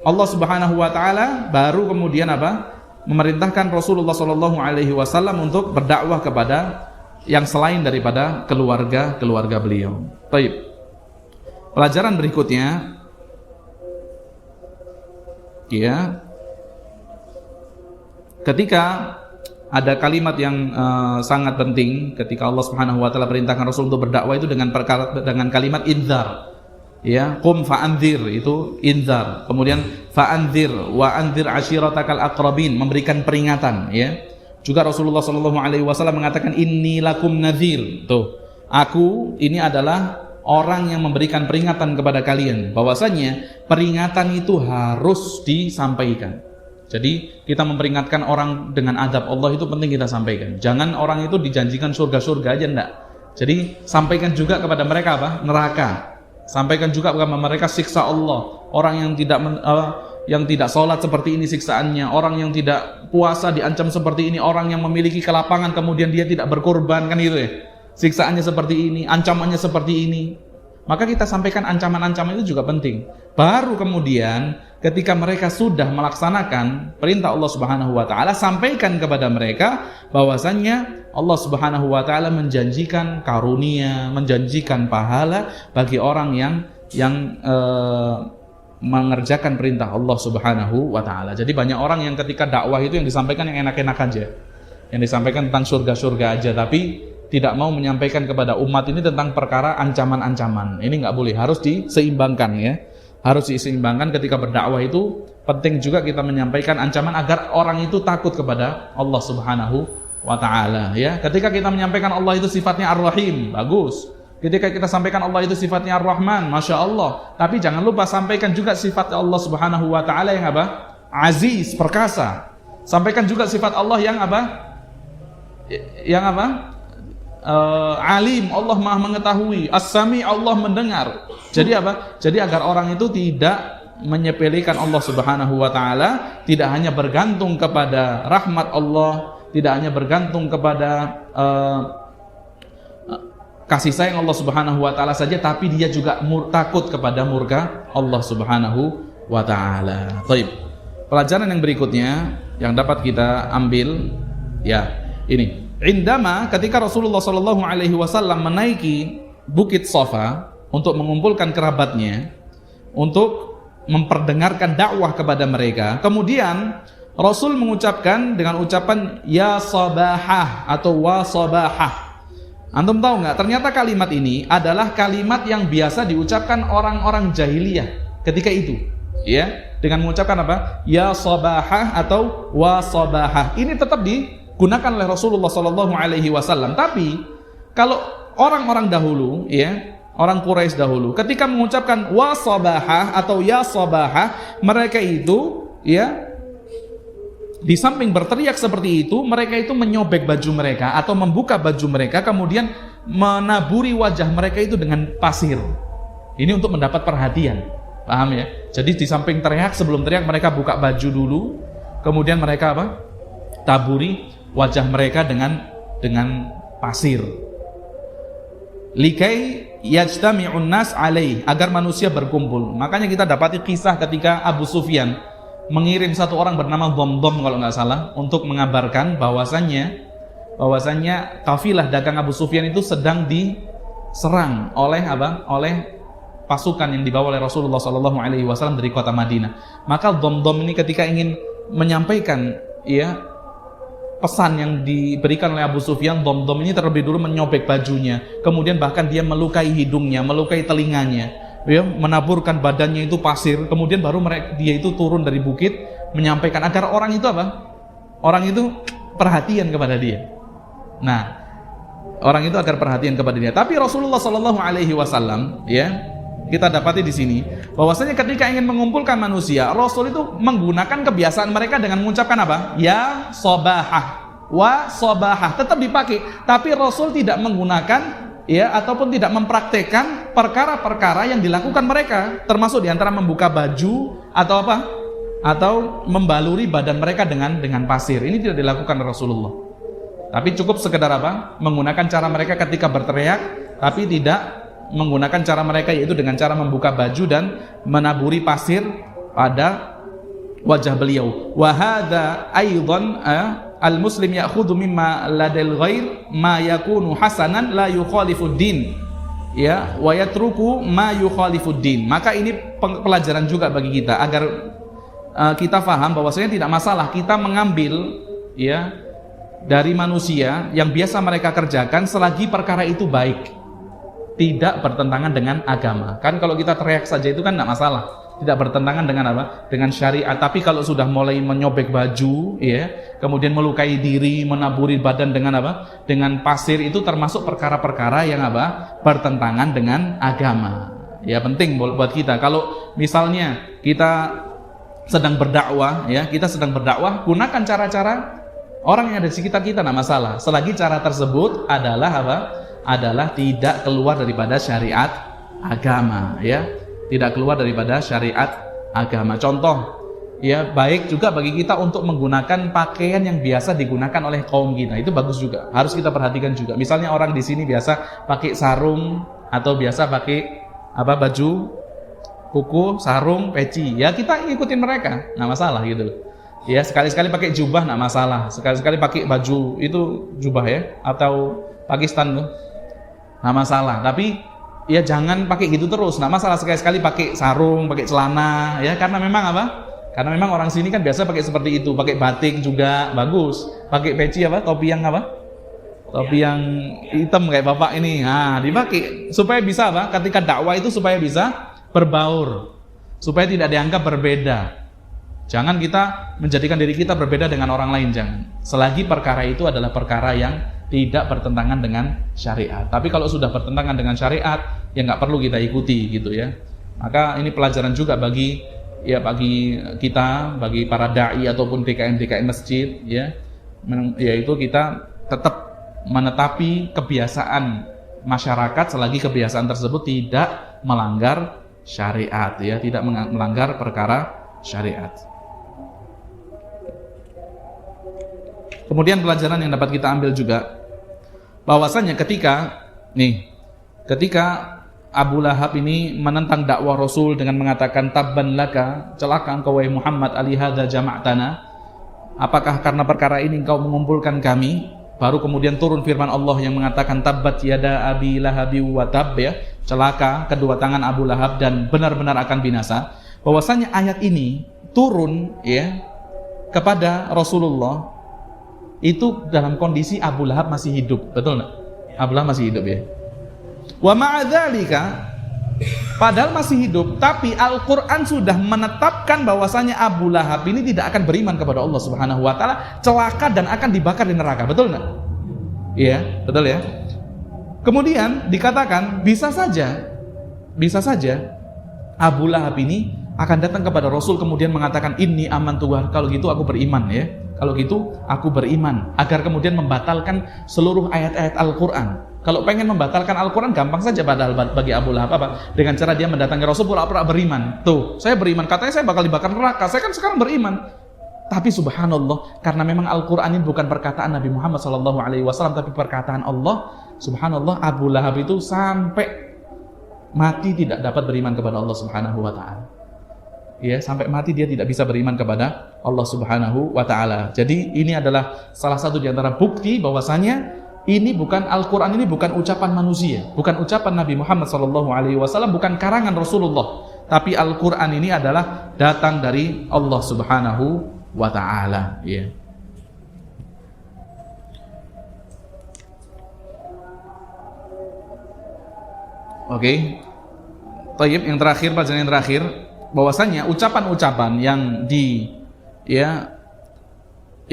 Allah Subhanahu wa taala baru kemudian apa? memerintahkan Rasulullah Shallallahu Alaihi Wasallam untuk berdakwah kepada yang selain daripada keluarga beliau. Baik. Pelajaran berikutnya, ya, ketika ada kalimat yang sangat penting ketika Allah Subhanahu wa taala perintahkan Rasul untuk berdakwah itu dengan kalimat inzar. Ya, qum fa'anzir, itu inzar. Kemudian fa'anzir wa anzir ashiratakal aqrabin, memberikan peringatan, ya. Juga Rasulullah sallallahu alaihi wasallam mengatakan inni lakum nadhir. Tuh, aku ini adalah orang yang memberikan peringatan kepada kalian, bahwasanya peringatan itu harus disampaikan. Jadi kita memperingatkan orang dengan adab Allah itu penting kita sampaikan. Jangan orang itu dijanjikan surga-surga aja, enggak. Jadi sampaikan juga kepada mereka apa? Neraka. Sampaikan juga kepada mereka siksa Allah. Orang yang tidak sholat seperti ini siksaannya. Orang yang tidak puasa diancam seperti ini. Orang yang memiliki kelapangan kemudian dia tidak berkorban, kan gitu ya. Siksaannya seperti ini, ancamannya seperti ini. Maka kita sampaikan ancaman-ancaman itu juga penting. Baru kemudian ketika mereka sudah melaksanakan perintah Allah Subhanahu wa taala, sampaikan kepada mereka bahwasannya Allah Subhanahu wa taala menjanjikan karunia, menjanjikan pahala bagi orang yang mengerjakan perintah Allah Subhanahu wa taala. Jadi banyak orang yang ketika dakwah itu yang disampaikan yang enak-enak aja. Yang disampaikan tentang surga-surga aja, tapi tidak mau menyampaikan kepada umat ini tentang perkara ancaman-ancaman. Ini nggak boleh, harus diseimbangkan, ya. Harus diseimbangkan. Ketika berdakwah itu penting juga kita menyampaikan ancaman agar orang itu takut kepada Allah Subhanahu wa taala, ya. Ketika kita menyampaikan Allah itu sifatnya Ar-Rahim, bagus. Ketika kita sampaikan Allah itu sifatnya Ar-Rahman, Masya Allah. Tapi jangan lupa sampaikan juga sifat Allah Subhanahu wa taala yang apa? Aziz, perkasa. Sampaikan juga sifat Allah yang apa? Yang apa? Alim, Allah Maha mengetahui. As-Sami, Allah mendengar. Jadi apa? Jadi agar orang itu tidak menyepelekan Allah Subhanahu wa taala, tidak hanya bergantung kepada rahmat Allah, tidak hanya bergantung kepada kasih sayang Allah Subhanahu wa taala saja, tapi dia juga takut kepada murka Allah Subhanahu wa taala. Baik. Pelajaran yang berikutnya yang dapat kita ambil, ya, ini. Indama, ketika Rasulullah Shallallahu Alaihi Wasallam menaiki Bukit Safa untuk mengumpulkan kerabatnya, untuk memperdengarkan dakwah kepada mereka, kemudian Rasul mengucapkan dengan ucapan ya sabahah atau wa sabahah. Antum tahu nggak? Ternyata kalimat ini adalah kalimat yang biasa diucapkan orang-orang jahiliyah ketika itu, ya, dengan mengucapkan apa? Ya sabahah atau wa sabahah. Ini tetap digunakan oleh Rasulullah Sallallahu Alaihi Wasallam. Tapi kalau orang-orang dahulu, ya, orang Quraisy dahulu, ketika mengucapkan wa sabahah atau ya sabahah, mereka itu, ya, di samping berteriak seperti itu, mereka itu menyobek baju mereka atau membuka baju mereka, kemudian menaburi wajah mereka itu dengan pasir. Ini untuk mendapat perhatian, paham ya? Jadi di samping teriak, sebelum teriak mereka buka baju dulu, kemudian mereka apa? Taburi wajah mereka dengan pasir. Likai yajtami'un nas alaih, agar manusia berkumpul. Makanya kita dapati kisah ketika Abu Sufyan mengirim satu orang bernama Dhamdham kalau nggak salah untuk mengabarkan bahwasannya kafilah dagang Abu Sufyan itu sedang diserang oleh apa? Oleh pasukan yang dibawa oleh Rasulullah Sallallahu Alaihi Wasallam dari kota Madinah. Maka Dhamdham ini ketika ingin menyampaikan, ya, pesan yang diberikan oleh Abu Sufyan, Dhamdham ini terlebih dulu menyobek bajunya, kemudian bahkan dia melukai hidungnya, melukai telinganya, ya, menaburkan badannya itu pasir, kemudian baru dia itu turun dari bukit menyampaikan agar orang itu apa? Orang itu perhatian kepada dia. Nah, orang itu agar perhatian kepada dia. Tapi Rasulullah Sallallahu Alaihi Wasallam, ya, kita dapati di sini bahwasanya ketika ingin mengumpulkan manusia, Rasul itu menggunakan kebiasaan mereka dengan mengucapkan apa? Ya sabahah, wa sabahah, tetap dipakai. Tapi Rasul tidak menggunakan, ya, ataupun tidak mempraktekkan perkara-perkara yang dilakukan mereka, termasuk diantara membuka baju atau apa? Atau membaluri badan mereka dengan pasir. Ini tidak dilakukan Rasulullah. Tapi cukup sekedar apa? Menggunakan cara mereka ketika berteriak, tapi tidak menggunakan cara mereka, yaitu dengan cara membuka baju dan menaburi pasir pada wajah beliau. Wa hadza aidan al-muslim ya'khudhu mimma ladal ghair ma yakunu hasanan la yukhalifud din. Ya, wa yatruku ma yukhalifud din. Maka ini pelajaran juga bagi kita agar kita paham bahwasanya tidak masalah kita mengambil ya dari manusia yang biasa mereka kerjakan selagi perkara itu baik, tidak bertentangan dengan agama. Kan kalau kita teriak saja itu kan tidak masalah, tidak bertentangan dengan apa? Dengan syariat. Tapi kalau sudah mulai menyobek baju, ya, kemudian melukai diri, menaburi badan dengan apa? Dengan pasir, itu termasuk perkara-perkara yang apa? Bertentangan dengan agama. Ya, penting buat kita. Kalau misalnya kita sedang berdakwah, ya, kita sedang berdakwah, gunakan cara-cara orang yang ada di sekitar kita, tidak masalah. Selagi cara tersebut adalah apa? Adalah tidak keluar daripada syariat agama, ya. Tidak keluar daripada syariat agama. Contoh, ya, baik juga bagi kita untuk menggunakan pakaian yang biasa digunakan oleh kaum kita. Itu bagus juga. Harus kita perhatikan juga. Misalnya orang di sini biasa pakai sarung atau biasa pakai apa? Baju kuku, sarung, peci. Ya, kita ikutin mereka. Nggak masalah gitu loh. Ya, sekali-sekali pakai jubah nggak masalah. Sekali-sekali pakai baju itu jubah ya, atau Pakistan tuh. Nggak masalah. Tapi ya jangan pakai gitu terus. Nggak masalah sekali-sekali pakai sarung, pakai celana, ya, karena memang apa? Karena memang orang sini kan biasa pakai seperti itu, pakai batik juga bagus. Pakai peci apa? Topi yang apa? Topi yang hitam kayak bapak ini. Nah, dipakai supaya bisa apa? Ketika dakwah itu supaya bisa berbaur, supaya tidak dianggap berbeda. Jangan kita menjadikan diri kita berbeda dengan orang lain, jangan. Selagi perkara itu adalah perkara yang tidak bertentangan dengan syariat. Tapi kalau sudah bertentangan dengan syariat, ya nggak perlu kita ikuti gitu ya. Maka ini pelajaran juga bagi kita, bagi para dai ataupun DKM masjid, ya, yaitu kita tetap menetapi kebiasaan masyarakat selagi kebiasaan tersebut tidak melanggar syariat, ya, tidak melanggar perkara syariat. Kemudian pelajaran yang dapat kita ambil juga bahwasanya ketika Abu Lahab ini menentang dakwah Rasul dengan mengatakan tabban laka, celaka engkau wahai Muhammad, ali hadza jama'tana, apakah karena perkara ini engkau mengumpulkan kami? Baru kemudian turun firman Allah yang mengatakan tabbat yada abi lahabi wa tab, ya, celaka kedua tangan Abu Lahab dan benar-benar akan binasa. Bahwasanya ayat ini turun, ya, kepada Rasulullah itu dalam kondisi Abu Lahab masih hidup, betul nggak? Abu Lahab masih hidup, ya. Wa ma'adzalika, padahal masih hidup, tapi Al-Quran sudah menetapkan bahwasanya Abu Lahab ini tidak akan beriman kepada Allah Subhanahu Wa Taala, celaka dan akan dibakar di neraka, betul nggak? Iya, betul ya. Kemudian dikatakan bisa saja Abu Lahab ini akan datang kepada Rasul kemudian mengatakan inni amantu, kalau gitu aku beriman, ya. Kalau gitu aku beriman, agar kemudian membatalkan seluruh ayat-ayat Al-Quran. Kalau pengen membatalkan Al-Quran gampang saja padahal bagi Abu Lahab, apa? Dengan cara dia mendatangi Rasul pura-pura beriman. Tuh, saya beriman, katanya saya bakal dibakar neraka, saya kan sekarang beriman. Tapi subhanallah, karena memang Al-Quran ini bukan perkataan Nabi Muhammad SAW, tapi perkataan Allah. Subhanallah, Abu Lahab itu sampai mati tidak dapat beriman kepada Allah Subhanahu Wa Taala. Ya, sampai mati dia tidak bisa beriman kepada Allah Subhanahu Wa Taala. Jadi ini adalah salah satu di antara bukti bahwasanya ini bukan Al-Quran, ini bukan ucapan manusia, bukan ucapan Nabi Muhammad SAW, bukan karangan Rasulullah, tapi Al-Quran ini adalah datang dari Allah Subhanahu Wa Taala. Ya. Oke. Tayyib, yang terakhir, pelajaran yang terakhir, bahwasanya ucapan-ucapan yang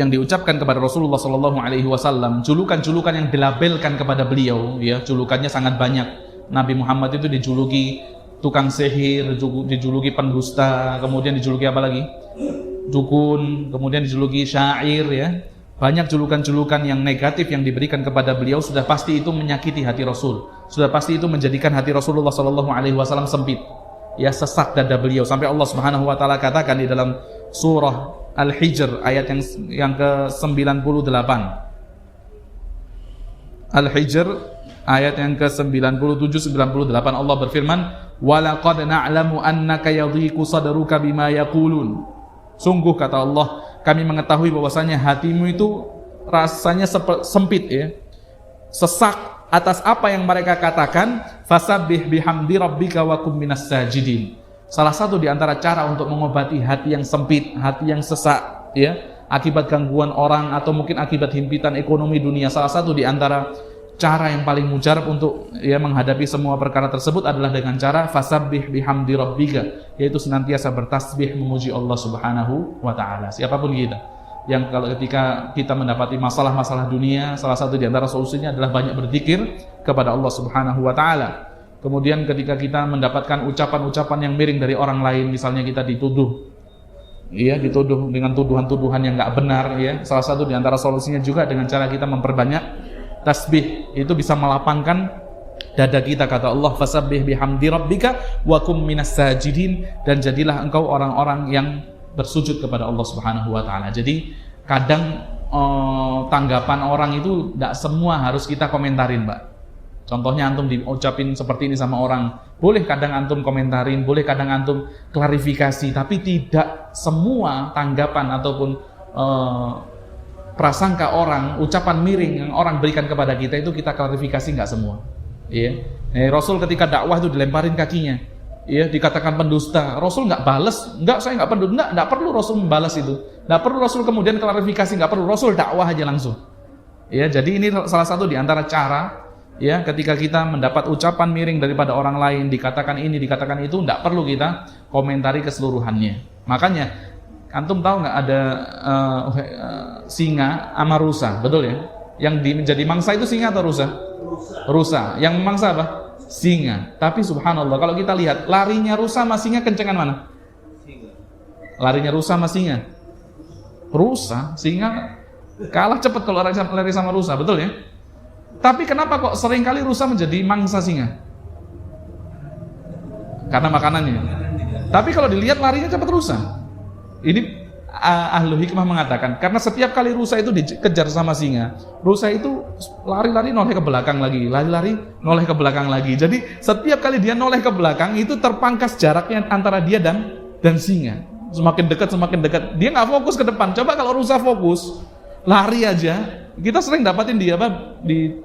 diucapkan kepada Rasulullah SAW, julukan-julukan yang dilabelkan kepada beliau, ya, julukannya sangat banyak. Nabi Muhammad itu dijuluki tukang sihir, dijuluki pendusta, kemudian dijuluki apa lagi? Dukun, kemudian dijuluki syair, ya. Banyak julukan-julukan yang negatif yang diberikan kepada beliau, sudah pasti itu menyakiti hati Rasul. Sudah pasti itu menjadikan hati Rasulullah SAW sempit. Ya, sesak dada beliau, sampai Allah Subhanahu Wa Taala katakan di dalam surah Al-Hijr ayat yang ke-98. Al-Hijr ayat yang ke-97-98, Allah berfirman, "Wa laqad na'lamu annaka yadhiqu sadruka bima yaqulun." Sungguh kata Allah, kami mengetahui bahwasanya hatimu itu rasanya sempit ya, sesak atas apa yang mereka katakan. Fasabbih bihamdi rabbika wa kum minas sajidin. Salah satu di antara cara untuk mengobati hati yang sempit, hati yang sesak ya, akibat gangguan orang atau mungkin akibat himpitan ekonomi dunia, salah satu di antara cara yang paling mujarab untuk ya menghadapi semua perkara tersebut adalah dengan cara fasabbih bihamdi rabbika, yaitu senantiasa bertasbih memuji Allah Subhanahu wa taala. Siapapun kita yang kalau ketika kita mendapati masalah-masalah dunia, salah satu di antara solusinya adalah banyak berzikir kepada Allah Subhanahu wa taala. Kemudian ketika kita mendapatkan ucapan-ucapan yang miring dari orang lain, misalnya kita dituduh dengan tuduhan-tuduhan yang enggak benar ya, salah satu di antara solusinya juga dengan cara kita memperbanyak tasbih. Itu bisa melapangkan dada kita, kata Allah, fasabbih bihamdi rabbika wa kum minas sajidin, dan jadilah engkau orang-orang yang bersujud kepada Allah Subhanahu wa taala. Jadi kadang tanggapan orang itu tidak semua harus kita komentarin, Mbak. Contohnya antum diucapin seperti ini sama orang, boleh kadang antum komentarin, boleh kadang antum klarifikasi, tapi tidak semua tanggapan ataupun prasangka orang, ucapan miring yang orang berikan kepada kita itu kita klarifikasi, nggak semua. Iya. Rasul ketika dakwah itu dilemparin kakinya, iya, dikatakan pendusta. Rasul nggak balas, saya nggak pendusta, nggak perlu Rasul membalas itu, nggak perlu Rasul kemudian klarifikasi, nggak perlu, Rasul dakwah aja langsung. Iya, jadi ini salah satu di antara cara, ya, ketika kita mendapat ucapan miring daripada orang lain, dikatakan ini, dikatakan itu, nggak perlu kita komentari keseluruhannya. Makanya antum tahu nggak ada singa sama rusa, betul ya? Yang menjadi mangsa itu singa atau rusa? Rusa. Yang mangsa apa? Singa. Tapi subhanallah, kalau kita lihat larinya rusa sama singa kencengan mana? Singa. Larinya rusa sama singa? Rusa. Singa kalah cepat kalau lari sama rusa, betul ya? Tapi kenapa kok seringkali rusa menjadi mangsa singa? Karena makanannya. Tapi kalau dilihat larinya cepat rusa. Ini ahlu hikmah mengatakan, karena setiap kali rusa itu dikejar sama singa, rusa itu lari-lari noleh ke belakang lagi, lari-lari noleh ke belakang lagi. Jadi setiap kali dia noleh ke belakang itu terpangkas jaraknya antara dia dan singa. Semakin dekat, dia nggak fokus ke depan. Coba kalau rusa fokus, lari aja. Kita sering dapatin dia di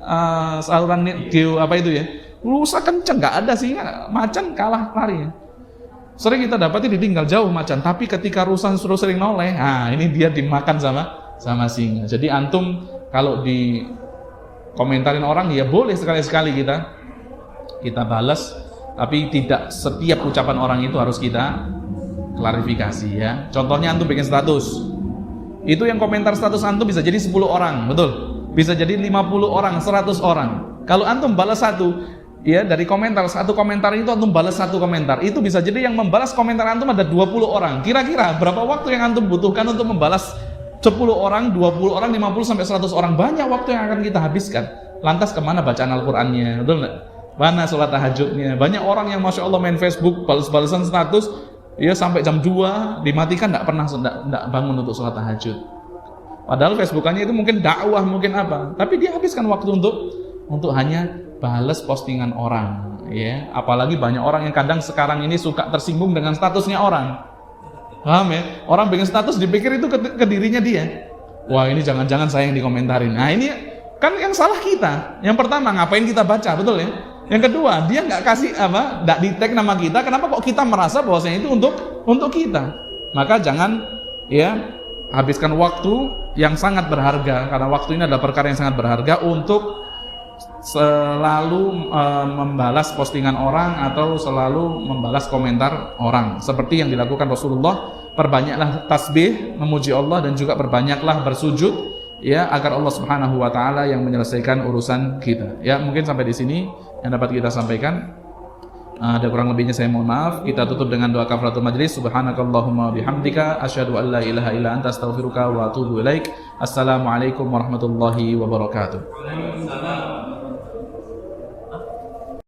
saluran geo apa itu ya, rusa kenceng, nggak ada singa, macan kalah lari. Sering kita dapati ditinggal jauh macan, tapi ketika rusa suruh sering noleh, ini dia dimakan sama singa. Jadi antum kalau di komentarin orang ya boleh sekali-sekali kita balas, tapi tidak setiap ucapan orang itu harus kita klarifikasi ya. Contohnya antum bikin status, itu yang komentar status antum bisa jadi 10 orang, betul? Bisa jadi 50 orang, 100 orang. Kalau antum balas satu, ya, dari satu komentar itu antum balas satu komentar, itu bisa jadi yang membalas komentar antum ada 20 orang. Kira-kira berapa waktu yang antum butuhkan untuk membalas 10 orang, 20 orang, 50 sampai 100 orang? Banyak waktu yang akan kita habiskan. Lantas kemana bacaan Al-Qur'annya, betul nggak? Mana sholat tahajudnya? Banyak orang yang Masya Allah main Facebook, balas-balasan status, ya sampai jam 2 dimatikan, nggak pernah bangun untuk sholat tahajud. Padahal Facebookannya itu mungkin dakwah, mungkin apa, tapi dia habiskan waktu untuk hanya balas postingan orang, ya. Apalagi banyak orang yang kadang sekarang ini suka tersinggung dengan statusnya orang. Paham ya? Orang bikin status dipikir itu ke dirinya dia. Wah, ini jangan-jangan saya yang dikomentarin. Nah, ini kan yang salah kita. Yang pertama, ngapain kita baca, betul ya? Yang kedua, dia nggak kasih nggak di-tag nama kita. Kenapa kok kita merasa bahwasanya itu untuk kita? Maka jangan ya habiskan waktu yang sangat berharga, karena waktu ini adalah perkara yang sangat berharga untuk selalu membalas postingan orang atau selalu membalas komentar orang. Seperti yang dilakukan Rasulullah, perbanyaklah tasbih memuji Allah dan juga perbanyaklah bersujud ya, agar Allah Subhanahu wa taala yang menyelesaikan urusan kita. Ya, mungkin sampai di sini yang dapat kita sampaikan. Ada kurang lebihnya saya mohon maaf. Kita tutup dengan doa kafaratul majlis. Subhanakallahumma bihamdika asyhadu an la ilaha illa anta astaghfiruka wa atubu ilaik. Assalamualaikum warahmatullahi wabarakatuh.